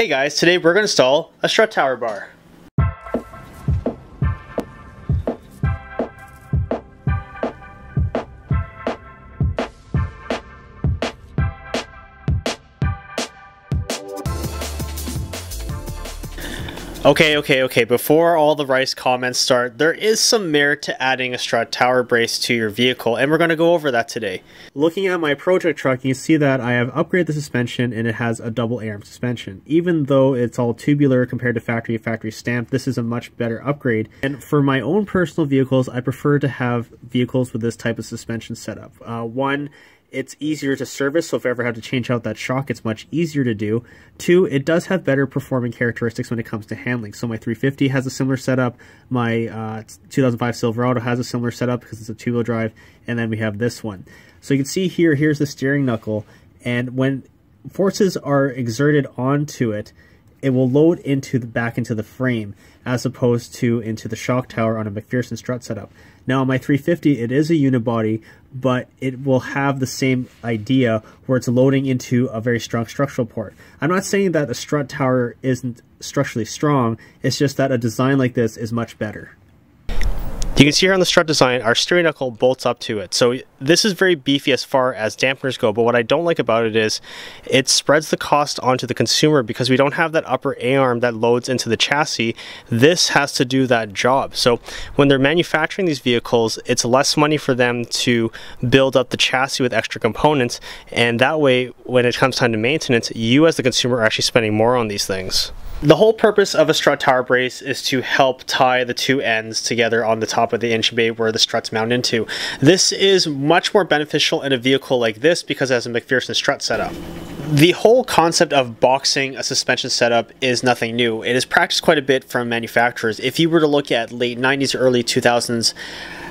Hey guys, today we're going to install a strut tower bar. Okay, before all the rice comments start, there is some merit to adding a strut tower brace to your vehicle, and we're going to go over that today. Looking at my project truck, you can see that I have upgraded the suspension and it has a double arm suspension. Even though it's all tubular compared to factory stamped, this is a much better upgrade. And for my own personal vehicles, I prefer to have vehicles with this type of suspension setup. One, it's easier to service, so if I ever have to change out that shock, it's much easier to do. Two, it does have better performing characteristics when it comes to handling. So my 350 has a similar setup, my 2005 Silverado has a similar setup because it's a two-wheel drive, and then we have this one. So you can see here, here's the steering knuckle, and when forces are exerted onto it, it will load back into the frame as opposed to into the shock tower on a McPherson strut setup. Now on my 350, it is a unibody, but it will have the same idea where it's loading into a very strong structural port. I'm not saying that a strut tower isn't structurally strong, it's just that a design like this is much better. You can see here on the strut design, our steering knuckle bolts up to it. So this is very beefy as far as dampeners go, but what I don't like about it is it spreads the cost onto the consumer because we don't have that upper A-arm that loads into the chassis. This has to do that job. So when they're manufacturing these vehicles, it's less money for them to build up the chassis with extra components, and that way when it comes time to maintenance, you as the consumer are actually spending more on these things. The whole purpose of a strut tower brace is to help tie the two ends together on the top of the engine bay where the struts mount into. This is much more beneficial in a vehicle like this because it has a McPherson strut setup. The whole concept of boxing a suspension setup is nothing new. It is practiced quite a bit from manufacturers. If you were to look at late 90s or early 2000s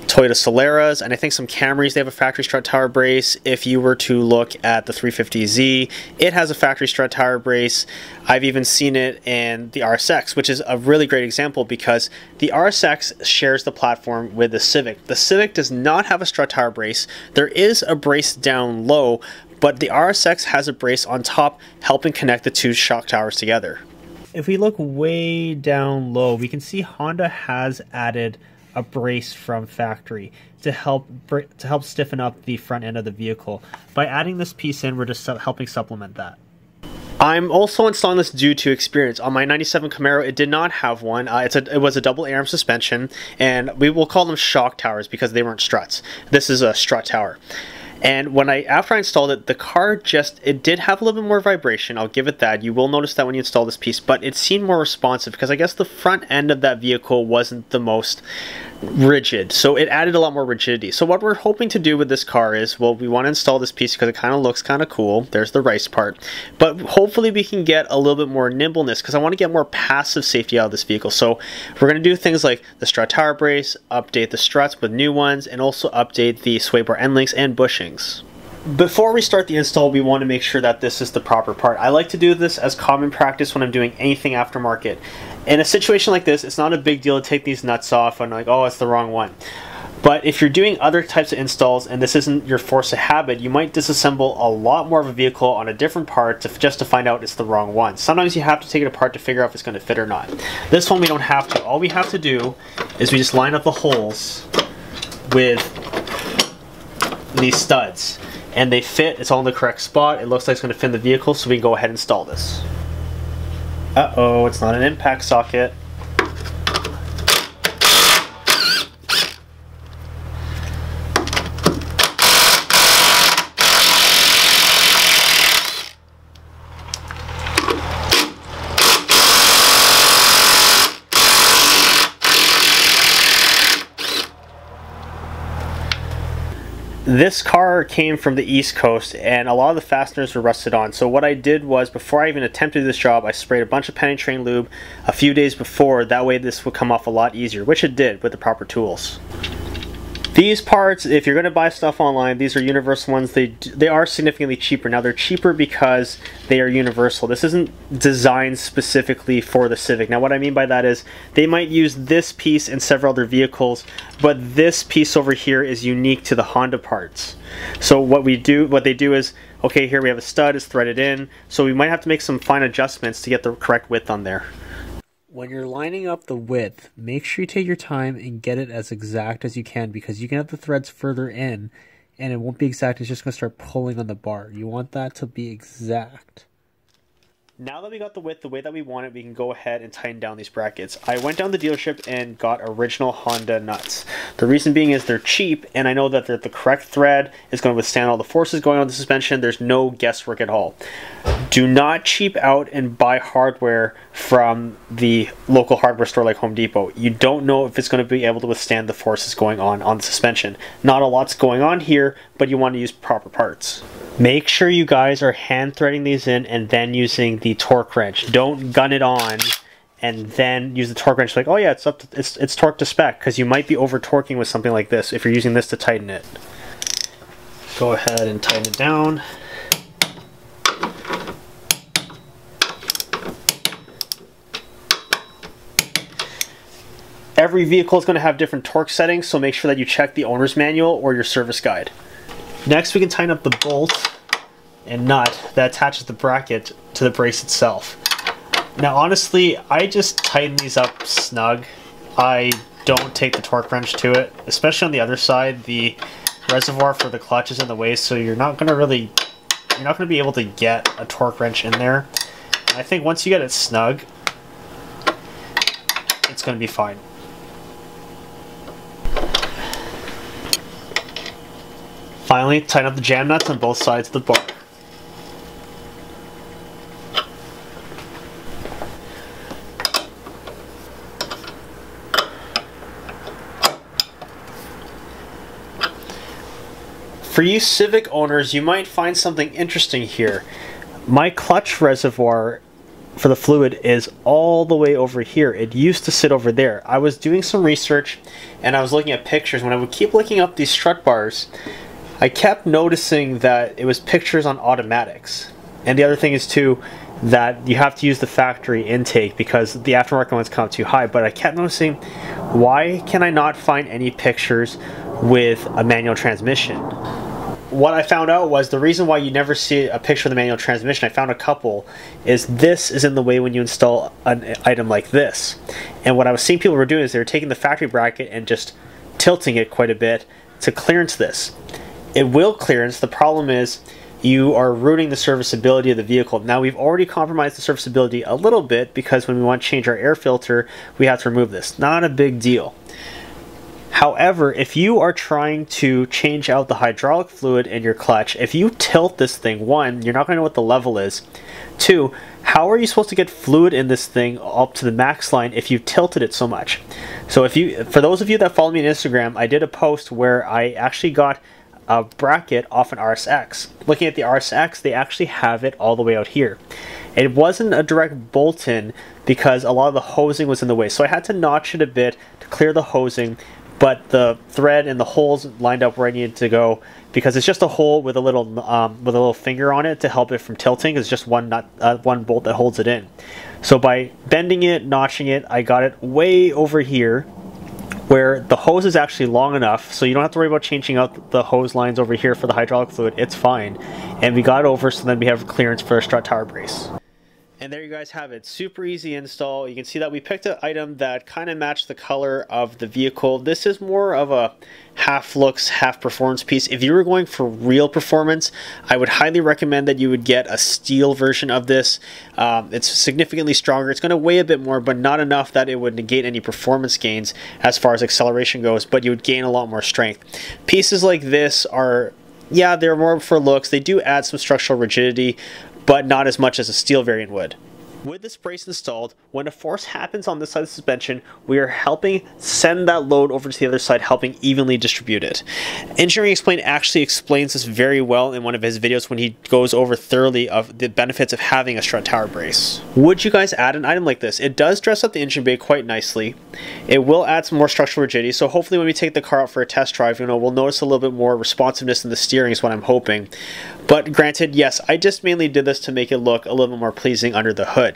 Toyota Soleras, and I think some Camrys, they have a factory strut tower brace. If you were to look at the 350Z, it has a factory strut tower brace. I've even seen it in the RSX, which is a really great example because the RSX shares the platform with the Civic. The Civic does not have a strut tower brace. There is a brace down low, but the RSX has a brace on top helping connect the two shock towers together. If we look way down low, we can see Honda has added a brace from factory to help stiffen up the front end of the vehicle. By adding this piece in, we're just helping supplement that. I'm also installing this due to experience. On my 97 Camaro, it did not have one. It was a double arm suspension, and we will call them shock towers because they weren't struts. This is a strut tower. And after I installed it, the car it did have a little bit more vibration, I'll give it that. You will notice that when you install this piece, but it seemed more responsive because I guess the front end of that vehicle wasn't the most rigid, so it added a lot more rigidity. So what we're hoping to do with this car is, well, we want to install this piece because it kind of looks kind of cool. There's the rice part, but hopefully we can get a little bit more nimbleness because I want to get more passive safety out of this vehicle. So we're going to do things like the strut tower brace, update the struts with new ones, and also update the sway bar end links and bushings. Before we start the install, we want to make sure that this is the proper part. I like to do this as common practice when I'm doing anything aftermarket. In a situation like this, it's not a big deal to take these nuts off and like, oh, it's the wrong one. But if you're doing other types of installs and this isn't your force of habit, you might disassemble a lot more of a vehicle on a different part just to find out it's the wrong one. Sometimes you have to take it apart to figure out if it's going to fit or not. This one we don't have to. All we have to do is we just line up the holes with these studs. And they fit, it's all in the correct spot. It looks like it's going to fit in the vehicle, so we can go ahead and install this. Uh-oh, it's not an impact socket. This car came from the East Coast and a lot of the fasteners were rusted on. So what I did was, before I even attempted this job, I sprayed a bunch of penetrating lube a few days before. That way this would come off a lot easier, which it did with the proper tools. These parts, if you're going to buy stuff online, these are universal ones. They are significantly cheaper. Now they're cheaper because they are universal. This isn't designed specifically for the Civic. Now what I mean by that is they might use this piece in several other vehicles, but this piece over here is unique to the Honda parts. So what they do is, okay, here we have a stud, it's threaded in, so we might have to make some fine adjustments to get the correct width on there. When you're lining up the width, make sure you take your time and get it as exact as you can, because you can have the threads further in and it won't be exact, it's just going to start pulling on the bar. You want that to be exact. Now that we got the width the way that we want it, we can go ahead and tighten down these brackets. I went down to the dealership and got original Honda nuts. The reason being is they're cheap, and I know that the correct thread is going to withstand all the forces going on the suspension. There's no guesswork at all. Do not cheap out and buy hardware from the local hardware store like Home Depot. You don't know if it's going to be able to withstand the forces going on the suspension. Not a lot's going on here, but you want to use proper parts. Make sure you guys are hand threading these in and then using the torque wrench. Don't gun it on and then use the torque wrench like, oh yeah, it's torqued to spec, because you might be over torquing with something like this if you're using this to tighten it. Go ahead and tighten it down. Every vehicle is going to have different torque settings, so make sure that you check the owner's manual or your service guide. Next, we can tighten up the bolt and nut that attaches the bracket to the brace itself. Now, honestly, I just tighten these up snug. I don't take the torque wrench to it, especially on the other side. The reservoir for the clutch is in the way, so you're not going to be able to get a torque wrench in there. And I think once you get it snug, it's going to be fine. Finally, tighten up the jam nuts on both sides of the bar. For you Civic owners, you might find something interesting here. My clutch reservoir for the fluid is all the way over here. It used to sit over there. I was doing some research and I was looking at pictures. When I would keep looking up these strut bars, I kept noticing that it was pictures on automatics. And the other thing is too, that you have to use the factory intake because the aftermarket ones come too high. But I kept noticing, why can I not find any pictures with a manual transmission? What I found out was the reason why you never see a picture of the manual transmission, I found a couple, is this is in the way when you install an item like this. And what I was seeing people were doing is they were taking the factory bracket and just tilting it quite a bit to clearance this. It will clearance. The problem is you are ruining the serviceability of the vehicle. Now, we've already compromised the serviceability a little bit because when we want to change our air filter, we have to remove this. Not a big deal. However, if you are trying to change out the hydraulic fluid in your clutch, if you tilt this thing, one, you're not going to know what the level is. Two, how are you supposed to get fluid in this thing up to the max line if you tilted it so much? So for those of you that follow me on Instagram, I did a post where I actually got a bracket off an RSX. Looking at the RSX, they actually have it all the way out here. It wasn't a direct bolt-in because a lot of the hosing was in the way, so I had to notch it a bit to clear the hosing, but the thread and the holes lined up where I needed to go because it's just a hole with a little finger on it to help it from tilting. It's just one bolt that holds it in. So by bending it, notching it, I got it way over here, where the hose is actually long enough so you don't have to worry about changing out the hose lines over here for the hydraulic fluid. It's fine. And we got it over, so then we have clearance for a Strut Tower Brace. And there you guys have it. Super easy install. You can see that we picked an item that kind of matched the color of the vehicle. This is more of a half looks, half performance piece. If you were going for real performance, I would highly recommend that you would get a steel version of this. It's significantly stronger. It's going to weigh a bit more, but not enough that it would negate any performance gains as far as acceleration goes, but you would gain a lot more strength. Pieces like this are, yeah, they're more for looks. They do add some structural rigidity, but not as much as a steel variant would. With this brace installed, when a force happens on this side of the suspension, we are helping send that load over to the other side, helping evenly distribute it. Engineering Explained actually explains this very well in one of his videos when he goes over thoroughly of the benefits of having a strut tower brace. Would you guys add an item like this? It does dress up the engine bay quite nicely. It will add some more structural rigidity, so hopefully when we take the car out for a test drive, we'll notice a little bit more responsiveness in the steering is what I'm hoping. But granted, yes, I just mainly did this to make it look a little bit more pleasing under the hood.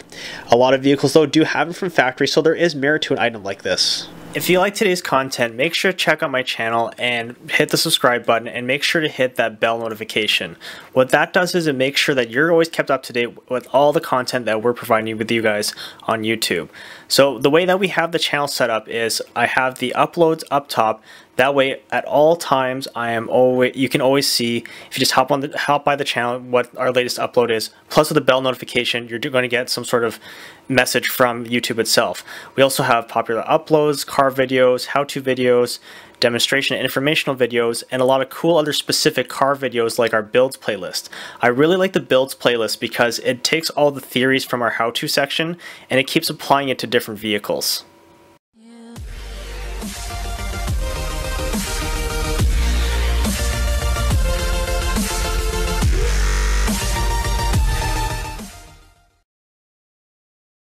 A lot of vehicles though do have it from factory, so there is merit to an item like this. If you like today's content, make sure to check out my channel and hit the subscribe button, and make sure to hit that bell notification. What that does is it makes sure that you're always kept up to date with all the content that we're providing with you guys on YouTube. So the way that we have the channel set up is I have the uploads up top. That way, at all times, you can always see, if you just hop by the channel, what our latest upload is. Plus with the bell notification, you're going to get some sort of message from YouTube itself. We also have popular uploads, car videos, how-to videos, demonstration and informational videos, and a lot of cool other specific car videos like our builds playlist. I really like the builds playlist because it takes all the theories from our how-to section and it keeps applying it to different vehicles. Yeah.